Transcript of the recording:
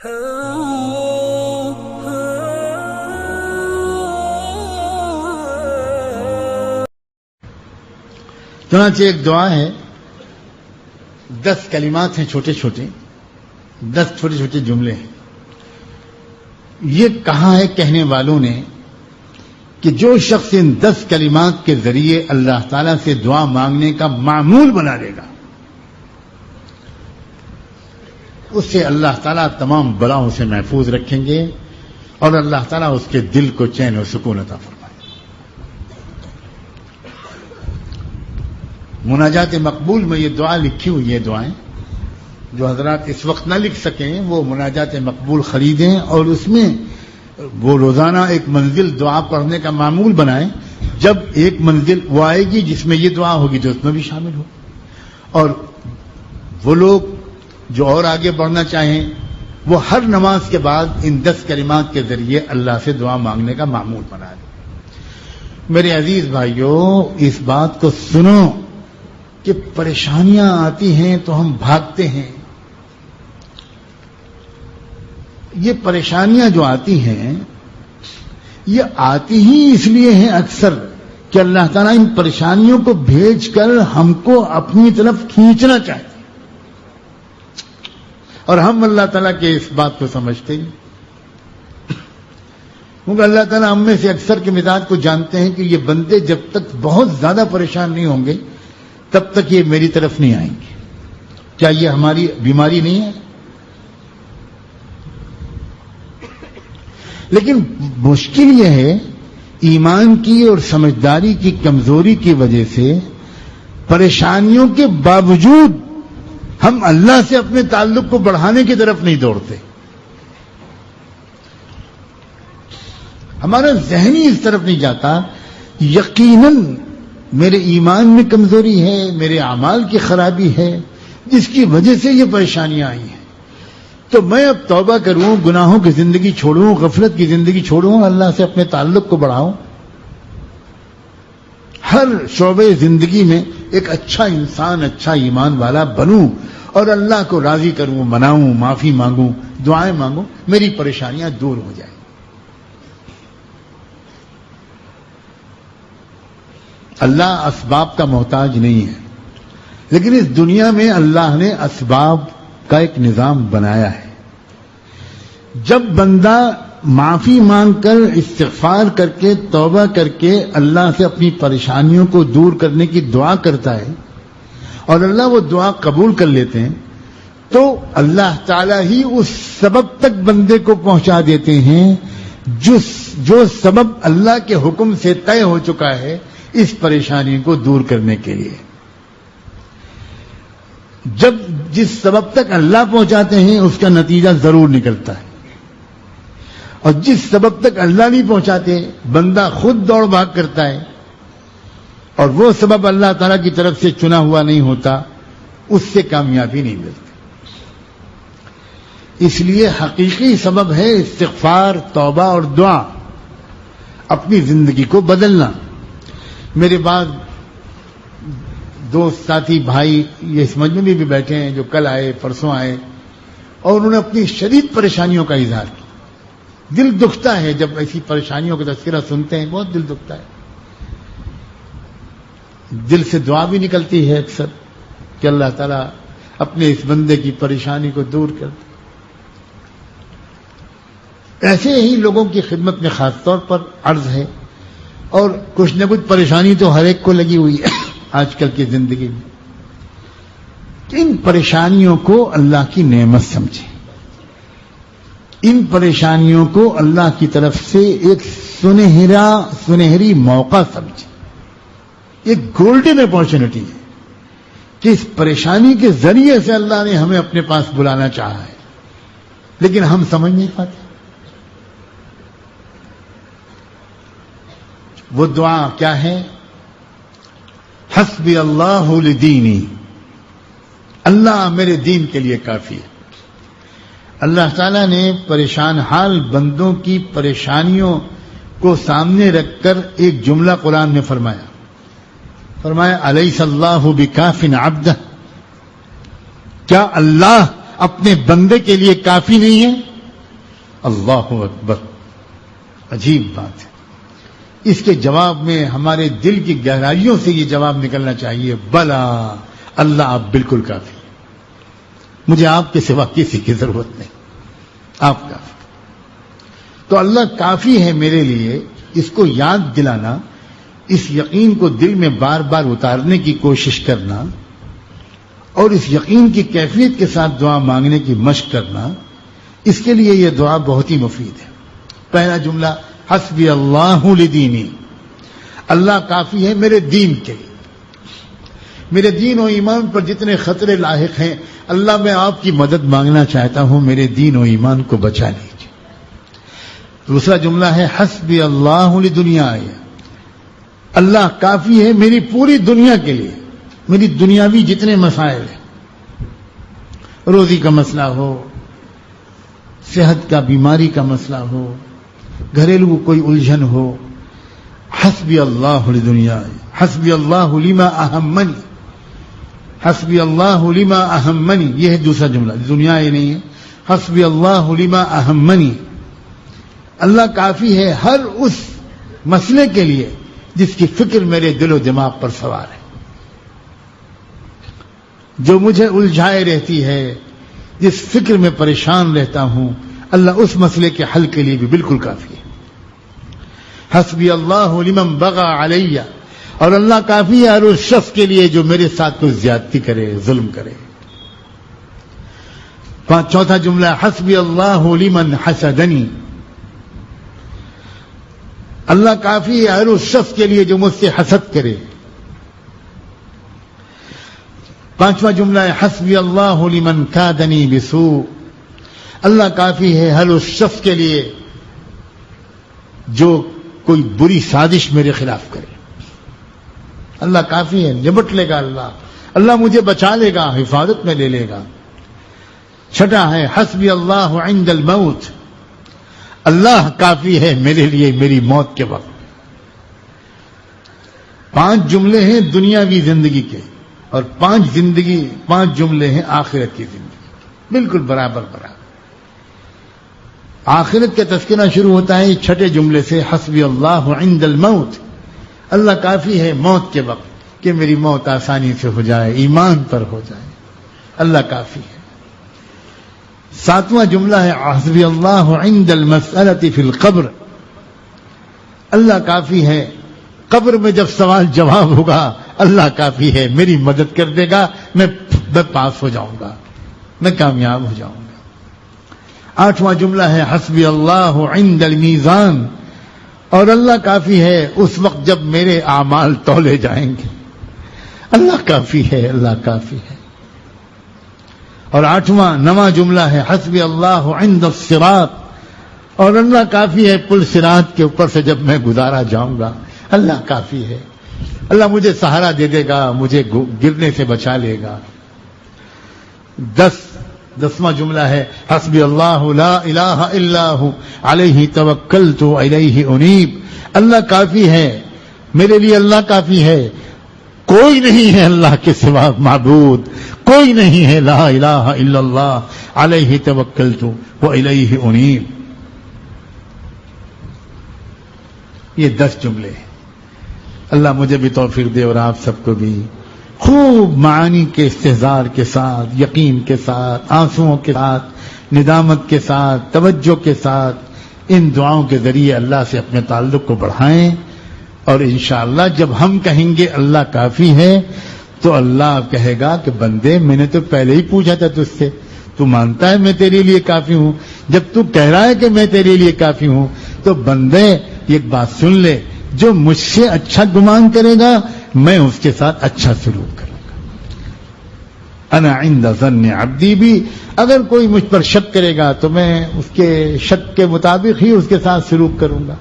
چنانچہ ایک دعا ہے، 10 کلمات ہیں، چھوٹے چھوٹے 10 چھوٹے چھوٹے جملے ہیں. یہ کہا ہے کہنے والوں نے کہ جو شخص ان 10 کلمات کے ذریعے اللہ تعالیٰ سے دعا مانگنے کا معمول بنا لے گا، اس سے اللہ تعالیٰ تمام بلاؤں سے محفوظ رکھیں گے اور اللہ تعالیٰ اس کے دل کو چین و سکون عطا فرمائے. مناجات مقبول میں یہ دعا لکھی ہوئی ہے. دعائیں جو حضرات اس وقت نہ لکھ سکیں وہ مناجات مقبول خریدیں اور اس میں وہ روزانہ ایک منزل دعا پڑھنے کا معمول بنائیں. جب ایک منزل وہ آئے گی جس میں یہ دعا ہوگی تو اس میں بھی شامل ہو، اور وہ لوگ جو اور آگے بڑھنا چاہیں وہ ہر نماز کے بعد ان 10 کلمات کے ذریعے اللہ سے دعا مانگنے کا معمول بنا لیں. میرے عزیز بھائیوں، اس بات کو سنو کہ پریشانیاں آتی ہیں تو ہم بھاگتے ہیں. یہ پریشانیاں جو آتی ہیں یہ آتی ہی اس لیے ہیں اکثر کہ اللہ تعالیٰ ان پریشانیوں کو بھیج کر ہم کو اپنی طرف کھینچنا چاہتے ہیں، اور ہم اللہ تعالیٰ کے اس بات کو سمجھتے ہیں. کیونکہ اللہ تعالیٰ ہم میں سے اکثر کے مزاج کو جانتے ہیں کہ یہ بندے جب تک بہت زیادہ پریشان نہیں ہوں گے تب تک یہ میری طرف نہیں آئیں گے. کیا یہ ہماری بیماری نہیں ہے؟ لیکن مشکل یہ ہے ایمان کی اور سمجھداری کی کمزوری کی وجہ سے پریشانیوں کے باوجود ہم اللہ سے اپنے تعلق کو بڑھانے کی طرف نہیں دوڑتے. ہمارا ذہنی اس طرف نہیں جاتا. یقیناً میرے ایمان میں کمزوری ہے، میرے اعمال کی خرابی ہے جس کی وجہ سے یہ پریشانیاں آئی ہیں. تو میں اب توبہ کروں، گناہوں کی زندگی چھوڑوں، غفلت کی زندگی چھوڑوں، اللہ سے اپنے تعلق کو بڑھاؤں، ہر شعبے زندگی میں ایک اچھا انسان، اچھا ایمان والا بنوں اور اللہ کو راضی کروں، مناؤں، معافی مانگوں، دعائیں مانگوں، میری پریشانیاں دور ہو جائیں. اللہ اسباب کا محتاج نہیں ہے، لیکن اس دنیا میں اللہ نے اسباب کا ایک نظام بنایا ہے. جب بندہ معافی مانگ کر، استغفار کر کے، توبہ کر کے اللہ سے اپنی پریشانیوں کو دور کرنے کی دعا کرتا ہے اور اللہ وہ دعا قبول کر لیتے ہیں تو اللہ تعالی ہی اس سبب تک بندے کو پہنچا دیتے ہیں جو سبب اللہ کے حکم سے طے ہو چکا ہے اس پریشانی کو دور کرنے کے لیے. جب جس سبب تک اللہ پہنچاتے ہیں اس کا نتیجہ ضرور نکلتا ہے، اور جس سبب تک اللہ نہیں پہنچاتے بندہ خود دوڑ بھاگ کرتا ہے اور وہ سبب اللہ تعالیٰ کی طرف سے چنا ہوا نہیں ہوتا، اس سے کامیابی نہیں ملتی. اس لیے حقیقی سبب ہے استغفار، توبہ اور دعا، اپنی زندگی کو بدلنا. میرے بعد دوست، ساتھی، بھائی یہ اس مجمع میں بھی بیٹھے ہیں جو کل آئے، پرسوں آئے، اور انہوں نے اپنی شدید پریشانیوں کا اظہار کیا. دل دکھتا ہے جب ایسی پریشانیوں کا تذکرہ سنتے ہیں، بہت دل دکھتا ہے. دل سے دعا بھی نکلتی ہے اکثر کہ اللہ تعالیٰ اپنے اس بندے کی پریشانی کو دور کر دے. ایسے ہی لوگوں کی خدمت میں خاص طور پر عرض ہے، اور کچھ نہ کچھ پریشانی تو ہر ایک کو لگی ہوئی ہے آج کل کی زندگی میں. ان پریشانیوں کو اللہ کی نعمت سمجھیں، ان پریشانیوں کو اللہ کی طرف سے ایک سنہری موقع سمجھیں. ایک گولڈن اپارچونٹی ہے کہ اس پریشانی کے ذریعے سے اللہ نے ہمیں اپنے پاس بلانا چاہا ہے، لیکن ہم سمجھ نہیں پاتے. وہ دعا کیا ہے؟ حسبی اللہ لدینی، اللہ میرے دین کے لیے کافی ہے. اللہ تعالیٰ نے پریشان حال بندوں کی پریشانیوں کو سامنے رکھ کر ایک جملہ قرآن میں فرمایا الیس اللہ بکاف عبدہ، کیا اللہ اپنے بندے کے لیے کافی نہیں ہے؟ اللہ اکبر، عجیب بات ہے۔ اس کے جواب میں ہمارے دل کی گہرائیوں سے یہ جواب نکلنا چاہیے، بلا اللہ آپ بالکل کافی، مجھے آپ کے سوا کسی کی ضرورت نہیں، آپ کافی۔ تو اللہ کافی ہے میرے لیے، اس کو یاد دلانا، اس یقین کو دل میں بار بار اتارنے کی کوشش کرنا اور اس یقین کی کیفیت کے ساتھ دعا مانگنے کی مشق کرنا، اس کے لیے یہ دعا بہت ہی مفید ہے۔ پہلا جملہ حسبی اللہ لدینی، اللہ کافی ہے میرے دین کے لیے، میرے دین و ایمان پر جتنے خطرے لاحق ہیں، اللہ میں آپ کی مدد مانگنا چاہتا ہوں، میرے دین و ایمان کو بچا لیجیے۔ دوسرا جملہ ہے حسبی اللہ لدنیا، اللہ کافی ہے میری پوری دنیا کے لیے، میری دنیاوی جتنے مسائل ہیں، روزی کا مسئلہ ہو، صحت کا، بیماری کا مسئلہ ہو، گھریلو کوئی الجھن ہو، حسبی اللہ لدنیا، حسبی اللہ لما اہمنی، حسبی اللہ لما اہمنی، یہ ہے دوسرا جملہ، دنیا یہ نہیں ہے، حسبی اللہ لما اہمنی، اللہ کافی ہے ہر اس مسئلے کے لیے جس کی فکر میرے دل و دماغ پر سوار ہے، جو مجھے الجھائے رہتی ہے، جس فکر میں پریشان رہتا ہوں، اللہ اس مسئلے کے حل کے لیے بھی بالکل کافی ہے۔ حسبی اللہ لمن بغى علی، اور اللہ کافی ہے ہر اس شخص کے لیے جو میرے ساتھ کوئی زیادتی کرے، ظلم کرے۔ چوتھا جملہ حسبی اللہ لمن حسدنی، اللہ کافی ہے ہر اس شخص کے لیے جو مجھ سے حسد کرے۔ پانچواں جملہ ہے حسبی اللہ لمن کادنی بسوء، اللہ کافی ہے ہر اس شخص کے لیے جو کوئی بری سازش میرے خلاف کرے، اللہ کافی ہے، نمٹ لے گا اللہ مجھے بچا لے گا، حفاظت میں لے لے گا۔ چھٹا ہے حسبی اللہ عند الموت، اللہ کافی ہے میرے لیے میری موت کے وقت۔ 5 جملے ہیں دنیاوی زندگی کے اور 5 جملے ہیں آخرت کی زندگی، بالکل برابر۔ آخرت کا تذکرہ شروع ہوتا ہے 6 جملے سے، حسبی اللہ عند الموت، اللہ کافی ہے موت کے وقت کہ میری موت آسانی سے ہو جائے، ایمان پر ہو جائے، اللہ کافی ہے۔ 7واں جملہ ہے حسبی اللہ عند المسألة فی القبر، اللہ کافی ہے قبر میں جب سوال جواب ہوگا، اللہ کافی ہے میری مدد کر دے گا، میں پاس ہو جاؤں گا، میں کامیاب ہو جاؤں گا۔ 8واں جملہ ہے حسبی اللہ عند المیزان، اور اللہ کافی ہے اس وقت جب میرے اعمال تولے جائیں گے، اللہ کافی ہے، اللہ کافی ہے۔ اور 9واں جملہ ہے حسبی اللہ عند الصراط، اور اللہ کافی ہے پل صراط کے اوپر سے جب میں گزارا جاؤں گا، اللہ کافی ہے، اللہ مجھے سہارا دے دے گا، مجھے گرنے سے بچا لے گا۔ 10واں جملہ ہے حسبی اللہ لا الہ الا ہو علیہ توکلت الیہ انیب، اللہ کافی ہے میرے لیے، اللہ کافی ہے، کوئی نہیں ہے اللہ کے سوا معبود، کوئی نہیں ہے، لا الہ الا اللہ علیہ توکلت والیہ انیب۔ یہ 10 جملے ہیں، اللہ مجھے بھی توفیق دے اور آپ سب کو بھی خوب معانی کے استحضار کے ساتھ، یقین کے ساتھ، آنسوؤں کے ساتھ، ندامت کے ساتھ، توجہ کے ساتھ ان دعاؤں کے ذریعے اللہ سے اپنے تعلق کو بڑھائیں، اور انشاءاللہ جب ہم کہیں گے اللہ کافی ہے تو اللہ کہے گا کہ بندے میں نے تو پہلے ہی پوچھا تھا تجھ سے، تو مانتا ہے میں تیرے لیے کافی ہوں، جب تو کہہ رہا ہے کہ میں تیرے لیے کافی ہوں تو بندے ایک بات سن لے، جو مجھ سے اچھا گمان کرے گا میں اس کے ساتھ اچھا سلوک کروں گا۔ انا عند ظن عبدی بھی، اگر کوئی مجھ پر شک کرے گا تو میں اس کے شک کے مطابق ہی اس کے ساتھ سلوک کروں گا۔